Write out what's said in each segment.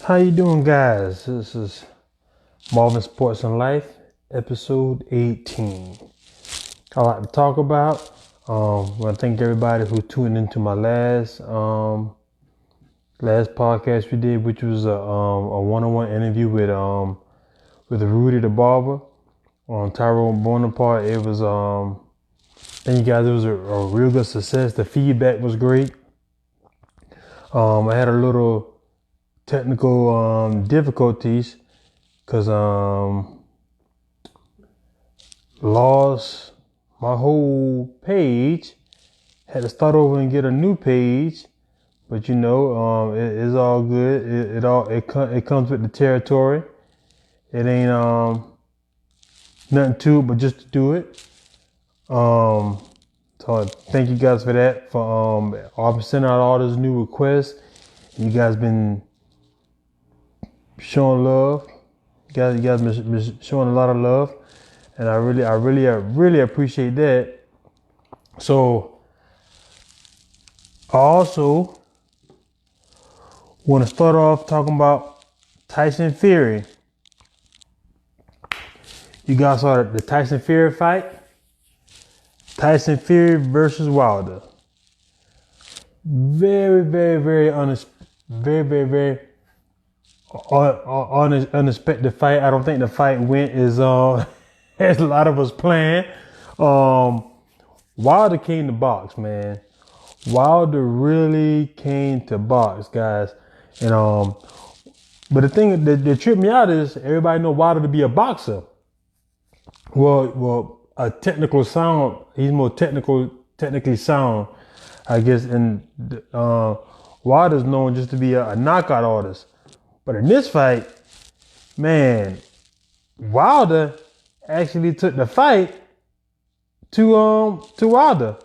How you doing, guys? This is Marvin Sports and Life, episode 18. I like to talk about. I want to thank everybody who tuned into my last podcast we did, which was a one-on-one interview with Rudy the barber on Tyrone Bonaparte. It was thank you guys. It was a real good success. The feedback was great. I had a little technical difficulties because lost my whole page. Had to start over and get a new page, but it's all good. It comes with the territory. It ain't nothing to it but just to do it. So thank you guys for that. I've been sending out all those new requests. You guys been showing love. You guys been showing a lot of love, and I really appreciate that. So I also want to start off talking about Tyson Fury. You guys saw the Tyson Fury fight. Tyson Fury versus Wilder. Very unexpected fight. I don't think the fight went as as a lot of us planned. Wilder came to box, man. Wilder really came to box, guys. And but the thing that tripped me out is everybody know Wilder to be a boxer. Well, a technical sound. He's more technically sound, I guess. And Wilder's known just to be a knockout artist. But in this fight, man, Wilder actually took the fight to Wilder.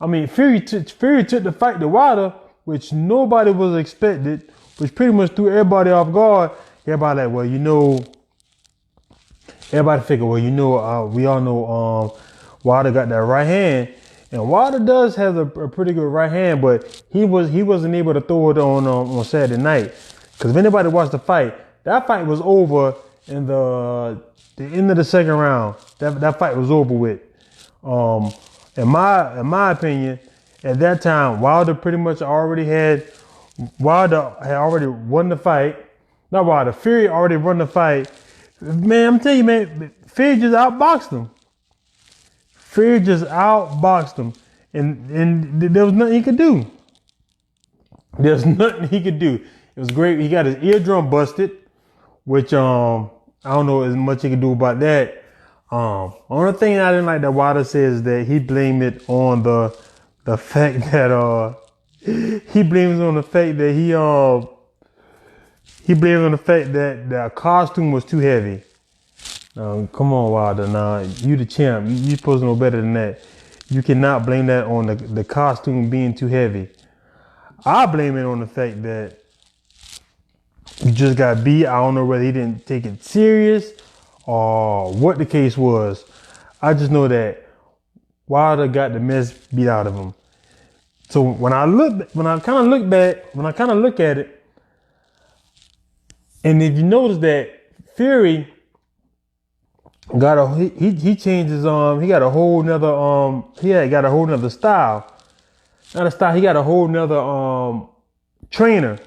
I mean, Fury took the fight to Wilder, which nobody was expected, which pretty much threw everybody off guard. Everybody everybody figured, we all know Wilder got that right hand, and Wilder does have a pretty good right hand, but he wasn't able to throw it on Saturday night. Because if anybody watched the fight, that fight was over in the end of the second round. That fight was over with. In my opinion, at that time, Wilder had already won the fight. Not Wilder, Fury already won the fight. Man, I'm telling you, man, Fury just outboxed him. And there was nothing he could do. There's nothing he could do. It was great. He got his eardrum busted, which I don't know as much he could do about that. Only thing I didn't like that Wilder says is that he blamed it on the fact that the costume was too heavy. Come on, Wilder. Nah, you the champ. You supposed to know better than that. You cannot blame that on the costume being too heavy. I blame it on the fact that you just got beat. I don't know whether he didn't take it serious or what the case was. I just know that Wilder got the mess beat out of him. So when I kind of look at it, and if you notice that Fury he changed his he got a whole nother style. Not a style, he got a whole nother trainer.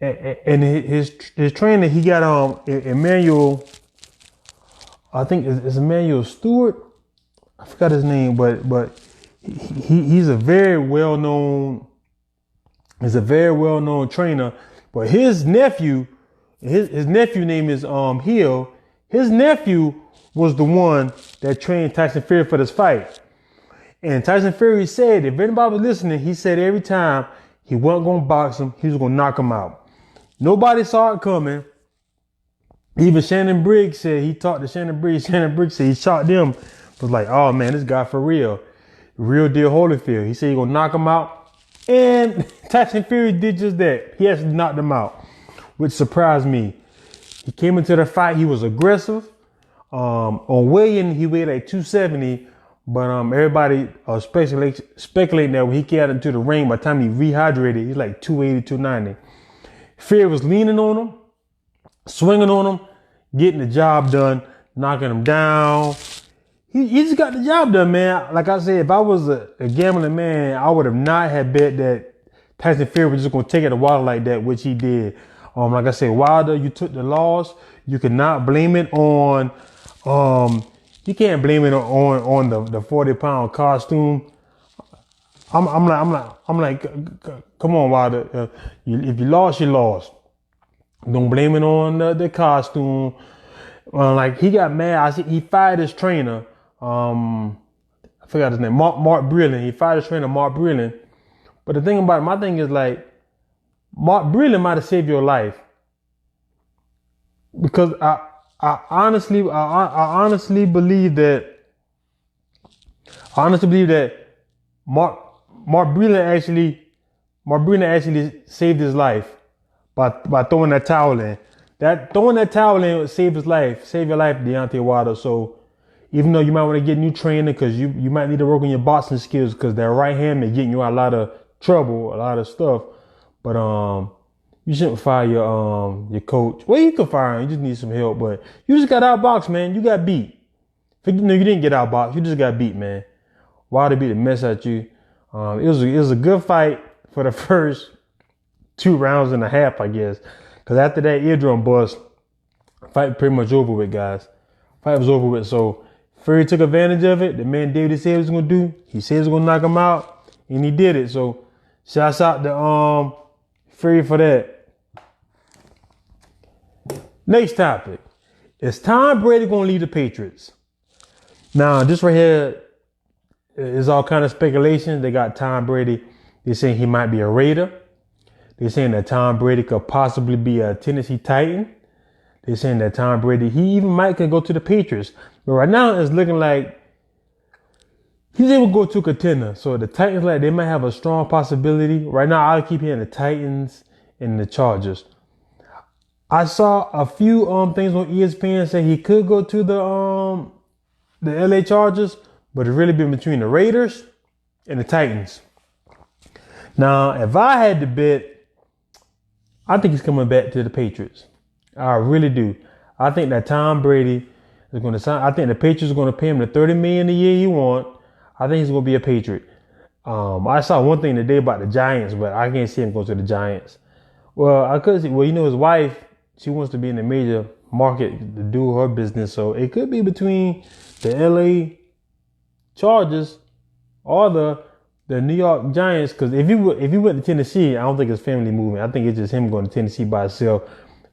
And his trainer, he got Emmanuel, I think it's Emmanuel Stewart. I forgot his name, but he's a very well known trainer. But his nephew name is Hill. His nephew was the one that trained Tyson Fury for this fight. And Tyson Fury said, if anybody was listening, he said every time he wasn't going to box him, he was going to knock him out. Nobody saw it coming. Even Shannon Briggs said, he talked to Shannon Briggs. Shannon Briggs said he shot them. Was like, oh man, this guy for real. Real deal Holyfield. He said he gonna knock him out. And Tyson Fury did just that. He actually knocked him out, which surprised me. He came into the fight, he was aggressive. On weigh-in, he weighed like 270. But everybody speculating that when he got into the ring, by the time he rehydrated, he's like 280, 290. Fury was leaning on him, swinging on him, getting the job done, knocking him down. He just got the job done, man. Like I said, if I was a gambling man, I would have not had bet that Tyson Fury was just going to take it to Wilder like that, which he did. Like I said, Wilder, you took the loss. You cannot blame it on, you can't blame it on the 40-pound costume. I'm like, come on, Wilder. If you lost, you lost. Don't blame it on the costume. Like he got mad. He fired his trainer. I forgot his name. Mark Breland. He fired his trainer, Mark Breland. But the thing about it, my thing is like, Mark Breland might have saved your life, because I honestly believe that Mark Breland actually saved his life by throwing that towel in. Throwing that towel in saved his life, save your life, Deontay Wilder. So even though you might want to get new training, because you might need to work on your boxing skills, because that right hand is getting you out a lot of trouble, a lot of stuff. But you shouldn't fire your coach. Well, you can fire him. You just need some help. But you just got outboxed, man. You got beat. No, you didn't get outboxed. You just got beat, man. Wilder beat the mess out you. It was a good fight for the first 2 rounds and a half, I guess. Because after that eardrum bust, fight pretty much over with, guys. Fight was over with. So Fury took advantage of it. The man did what he said he was going to do. He said he was going to knock him out, and he did it. So shouts out to Fury for that. Next topic. Is Tom Brady going to leave the Patriots? Now, this right here is all kind of speculation. They got Tom Brady. They're saying he might be a Raider. They're saying that Tom Brady could possibly be a Tennessee Titan. They're saying that Tom Brady, he even might could go to the Patriots. But right now, it's looking like he's able to go to a contender. So the Titans, like, they might have a strong possibility. Right now, I keep hearing the Titans and the Chargers. I saw a few things on ESPN say he could go to the LA Chargers, but it's really been between the Raiders and the Titans. Now, if I had to bet, I think he's coming back to the Patriots. I really do. I think that Tom Brady is going to sign. I think the Patriots are going to pay him the $30 million a year he wants. I think he's going to be a Patriot. I saw one thing today about the Giants, but I can't see him go to the Giants. Well, I could see. Well, you know, his wife, she wants to be in the major market to do her business, so it could be between the LA Chargers or the New York Giants. Because if he went to Tennessee, I don't think it's family moving. I think it's just him going to Tennessee by himself,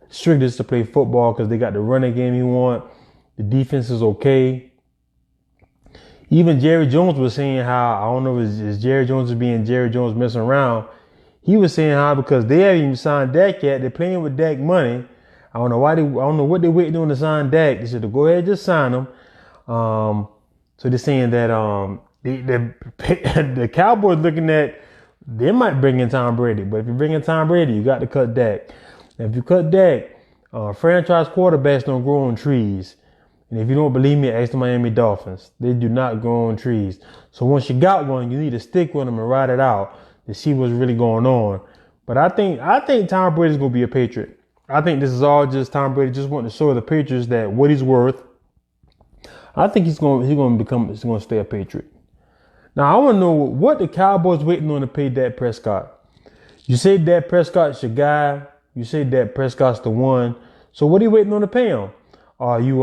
strictly just to play football, because they got the running game he want. The defense is okay. Even Jerry Jones was saying how, I don't know if it's Jerry Jones is being Jerry Jones messing around. He was saying how, because they haven't even signed Dak yet, they're playing with Dak money. I don't know what they're waiting on to sign Dak. They said to go ahead and just sign him. So they're saying that the Cowboys looking at, they might bring in Tom Brady, but if you bring in Tom Brady, you got to cut Dak. And if you cut Dak, franchise quarterbacks don't grow on trees. And if you don't believe me, ask the Miami Dolphins. They do not grow on trees. So once you got one, you need to stick with them and ride it out to see what's really going on. But I think Tom Brady's going to be a Patriot. I think this is all just Tom Brady just wanting to show the Patriots that what he's worth. I think he's going to stay a Patriot. Now, I want to know what the Cowboys waiting on to pay Dak Prescott. You say Dak Prescott's your guy. You say Dak Prescott's the one. So what are you waiting on to pay him? Are you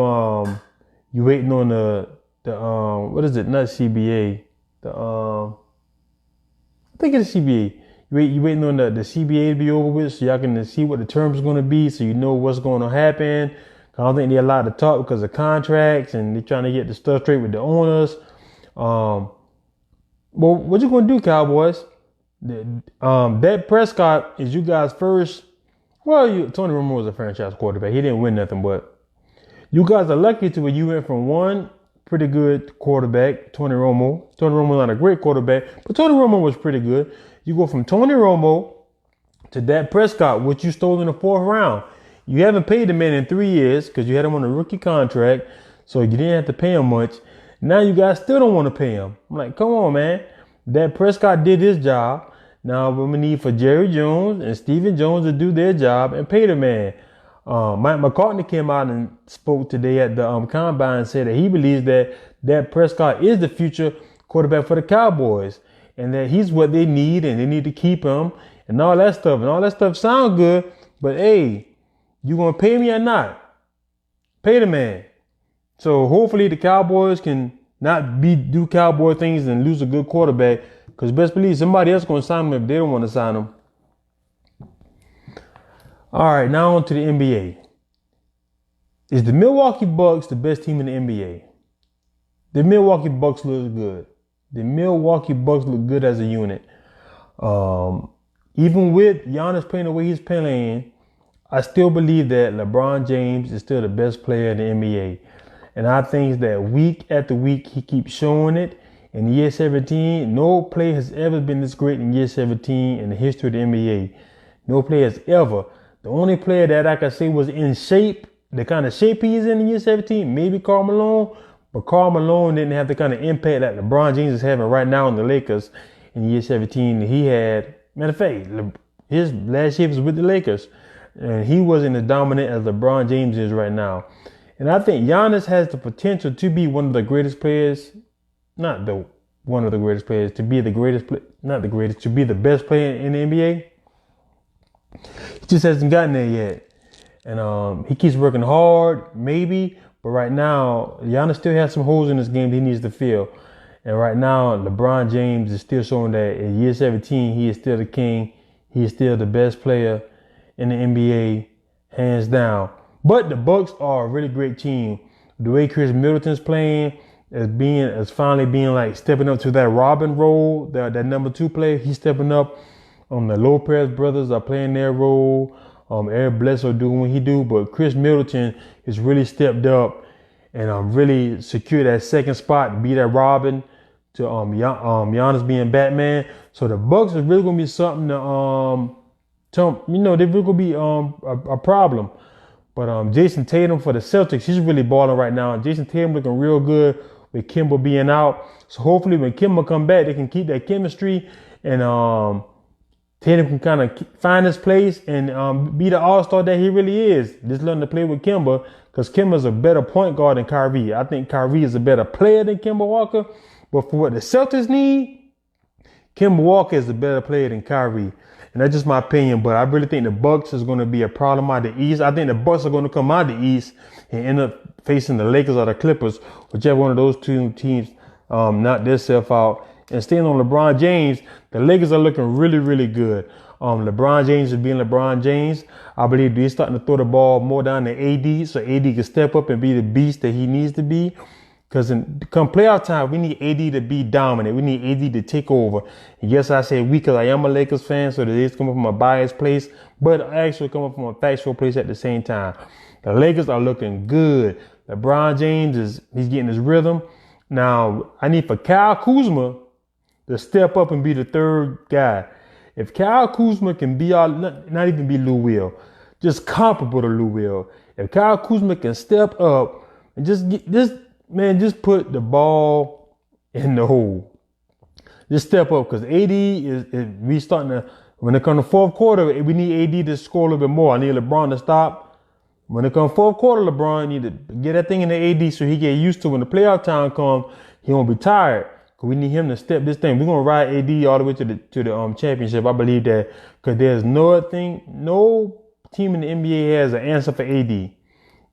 waiting on the what is it? Not CBA. I think it's CBA. You waiting on the CBA to be over with, so y'all can see what the terms are going to be, so you know what's going to happen. I don't think they're allowed to talk because of contracts, and they're trying to get the stuff straight with the owners. Well, what you going to do, Cowboys? Dak Prescott is you guys' first. Well, Tony Romo was a franchise quarterback. He didn't win nothing, but you guys are lucky to where you went from one pretty good quarterback, Tony Romo. Tony Romo's not a great quarterback, but Tony Romo was pretty good. You go from Tony Romo to Dak Prescott, which you stole in the 4th round. You haven't paid the man in 3 years because you had him on a rookie contract, so you didn't have to pay him much. Now you guys still don't want to pay him. I'm like, come on, man. Dak Prescott did his job. Now we need for Jerry Jones and Stephen Jones to do their job and pay the man. Mike McCartney came out and spoke today at the combine and said that he believes that Dak Prescott is the future quarterback for the Cowboys and that he's what they need and they need to keep him and all that stuff. And all that stuff sound good, but hey, you gonna pay me or not? Pay the man. So hopefully the Cowboys can not do Cowboy things and lose a good quarterback, because best believe somebody else going to sign him if they don't want to sign him. All right, now on to the NBA. Is the Milwaukee Bucks the best team in the NBA? The Milwaukee Bucks look good. The Milwaukee Bucks look good as a unit. Even with Giannis playing the way he's playing, I still believe that LeBron James is still the best player in the NBA. And I think that week after week, he keeps showing it. In year 17, no player has ever been this great in year 17 in the history of the NBA. No player has ever. The only player that I could say was in shape, the kind of shape he is in year 17, maybe Karl Malone. But Karl Malone didn't have the kind of impact that LeBron James is having right now in the Lakers in year 17 that he had. Matter of fact, his last year was with the Lakers. And he wasn't as dominant as LeBron James is right now. And I think Giannis has the potential to be one of the greatest players, to be the greatest, not the greatest, to be the best player in the NBA. He just hasn't gotten there yet. And he keeps working hard, maybe. But right now, Giannis still has some holes in this game that he needs to fill. And right now, LeBron James is still showing that in year 17, he is still the king. He is still the best player in the NBA, hands down. But the Bucks are a really great team. The way Chris Middleton's playing, as finally being like stepping up to that Robin role, that number 2 player, he's stepping up. The Lopez brothers are playing their role. Eric Bledsoe doing what he do, but Chris Middleton has really stepped up and really secured that second spot to be that Robin to Giannis being Batman. So the Bucks is really gonna be something they're really gonna be a problem. But Jason Tatum for the Celtics, he's really balling right now. Jason Tatum looking real good with Kemba being out. So hopefully when Kemba come back, they can keep that chemistry and Tatum can kind of find his place and be the all-star that he really is. Just learning to play with Kemba, because Kemba's a better point guard than Kyrie. I think Kyrie is a better player than Kemba Walker. But for what the Celtics need, Kemba Walker is a better player than Kyrie. And that's just my opinion, but I really think the Bucks is going to be a problem out of the East. I think the Bucks are going to come out of the East and end up facing the Lakers or the Clippers, whichever one of those two teams knock themselves out. And staying on LeBron James, the Lakers are looking really, really good. LeBron James is being LeBron James. I believe he's starting to throw the ball more down to AD, so AD can step up and be the beast that he needs to be. Because come playoff time, we need AD to be dominant. We need AD to take over. And yes, I say we because I am a Lakers fan, so that is coming from a biased place, but actually coming from a factual place at the same time. The Lakers are looking good. LeBron James he's getting his rhythm. Now, I need for Kyle Kuzma to step up and be the third guy. If Kyle Kuzma can be not even be Lou Will, just comparable to Lou Will. If Kyle Kuzma can step up and just put the ball in the hole. Just step up, because AD we starting to, when it comes to fourth quarter, we need AD to score a little bit more. I need LeBron to stop. When it comes fourth quarter, LeBron need to get that thing in the AD so he get used to when the playoff time comes, he won't be tired. Cause we need him to step this thing. We're gonna ride AD all the way to the championship. I believe that, because there's no team in the NBA has an answer for AD.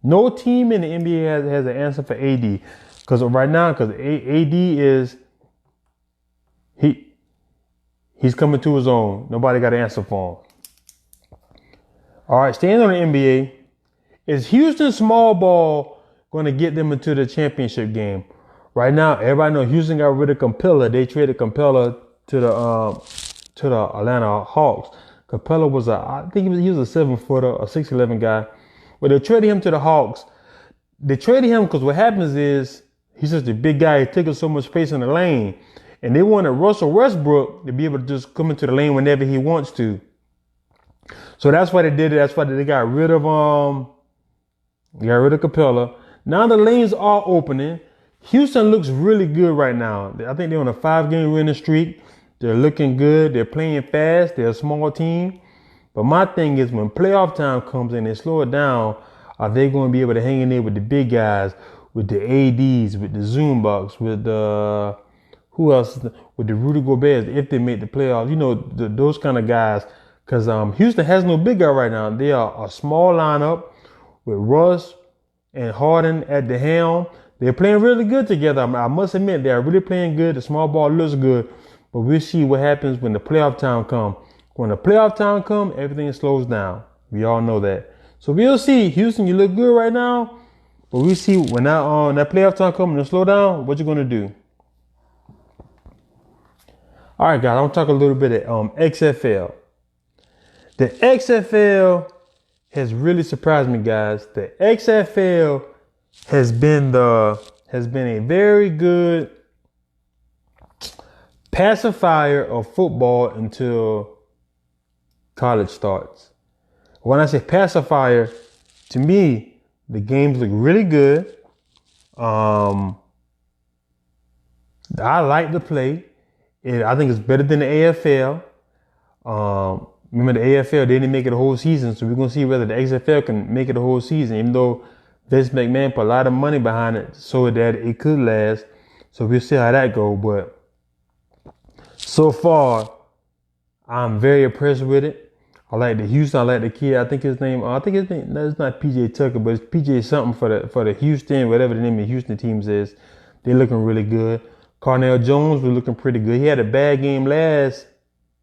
No team in the NBA has an answer for AD. Because right now, AD is he's coming to his own. Nobody got an answer for him. All right, staying on the NBA, is Houston small ball going to get them into the championship game? Right now, everybody knows Houston got rid of Capella. They traded Capella to the Atlanta Hawks. Capella was I think he was a 7-footer, a 6'11" guy. But they traded him to the Hawks. They traded him because what happens is he's just a big guy. He took up so much space in the lane. And they wanted Russell Westbrook to be able to just come into the lane whenever he wants to. So that's why they did it. That's why they got rid of Capella. Now the lanes are opening. Houston looks really good right now. I think they're on a 5-game winning streak. They're looking good. They're playing fast. They're a small team. But my thing is, when playoff time comes and they slow it down, are they going to be able to hang in there with the big guys, with the ADs, with the Zoombucks, with the who else? With the Rudy Gobert, if they make the playoffs? You know, those kind of guys. Because Houston has no big guy right now. They are a small lineup with Russ and Harden at the helm. They're playing really good together. I must admit, they're really playing good. The small ball looks good. But we'll see what happens when the playoff time comes. When the playoff time comes, everything slows down. We all know that. So we'll see. Houston, you look good right now. But we'll see when that playoff time comes and slow down, what you're going to do. All right, guys, I want to talk a little bit of XFL. The XFL has really surprised me, guys. The XFL has been a very good pacifier of football until college starts. When I say pacifier, to me, the games look really good. I like the play. I think it's better than the AFL. Remember the AFL, they didn't make it a whole season, so we're going to see whether the XFL can make it a whole season, even though Vince McMahon put a lot of money behind it so that it could last. So we'll see how that goes. But so far, I'm very impressed with it. I like the Houston. I like the kid. I think his name. No, it's not PJ Tucker, but it's PJ something for the Houston, whatever the name of the Houston teams is. They're looking really good. Carnell Jones was looking pretty good. He had a bad game last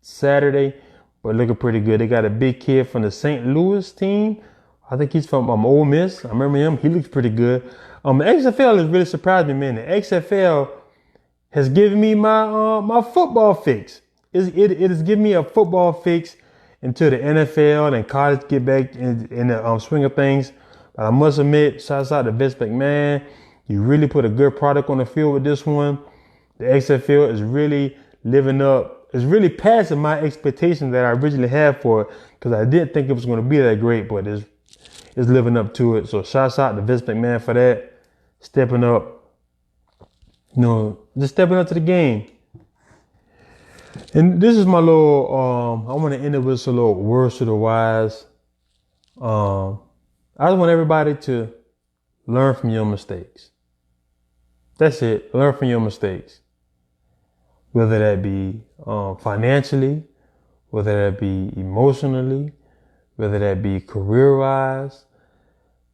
Saturday, but looking pretty good. They got a big kid from the St. Louis team. I think he's from Ole Miss. I remember him. He looks pretty good. The XFL has really surprised me, man. The XFL has given me my football fix. It has given me a football fix until the NFL and college get back in the swing of things. But I must admit, shouts out to Vince McMahon. You really put a good product on the field with this one. The XFL is really living up. It's really passing my expectations that I originally had for it, because I didn't think it was going to be that great, but it's living up to it. So shouts out to Vince McMahon for that. Stepping up. Just stepping up to the game. And this is my little, I want to end it with some little words to the wise. I just want everybody to learn from your mistakes. That's it. Learn from your mistakes. Whether that be financially, whether that be emotionally, whether that be career-wise.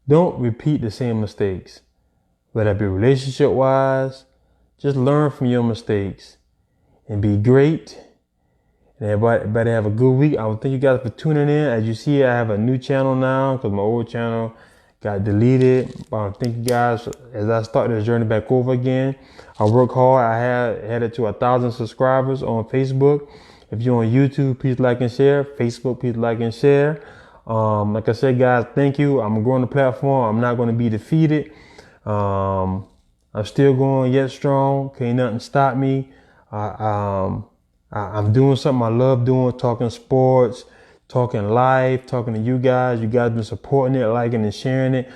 Don't repeat the same mistakes. Whether that be relationship-wise, just learn from your mistakes and be great. And everybody have a good week. I thank you guys for tuning in. As you see, I have a new channel now because my old channel got deleted. Thank you guys as I start this journey back over again. I work hard. I had it to 1,000 subscribers on Facebook. If you're on YouTube, please like and share. Facebook, please like and share. Like I said, guys, thank you. I'm growing the platform. I'm not going to be defeated. I'm still going yet strong. Can't nothing stop me. I'm doing something I love doing, talking sports, talking life, talking to you guys. You guys been supporting it, liking and sharing it.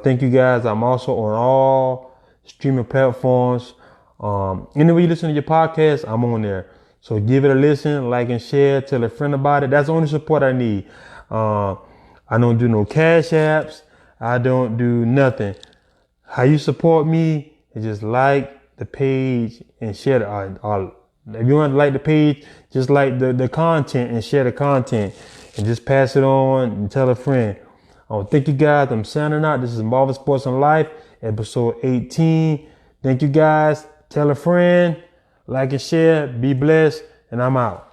Thank you guys. I'm also on all streaming platforms. Anywhere you listen to your podcast, I'm on there. So give it a listen, like and share, tell a friend about it. That's the only support I need. I don't do no cash apps. I don't do nothing. How you support me is just like the page and share it. If you want to like the page, just like the content and share the content and just pass it on and tell a friend. Thank you guys. I'm signing out. This is Marvel Sports and Life, episode 18. Thank you guys. Tell a friend, like and share, be blessed, and I'm out.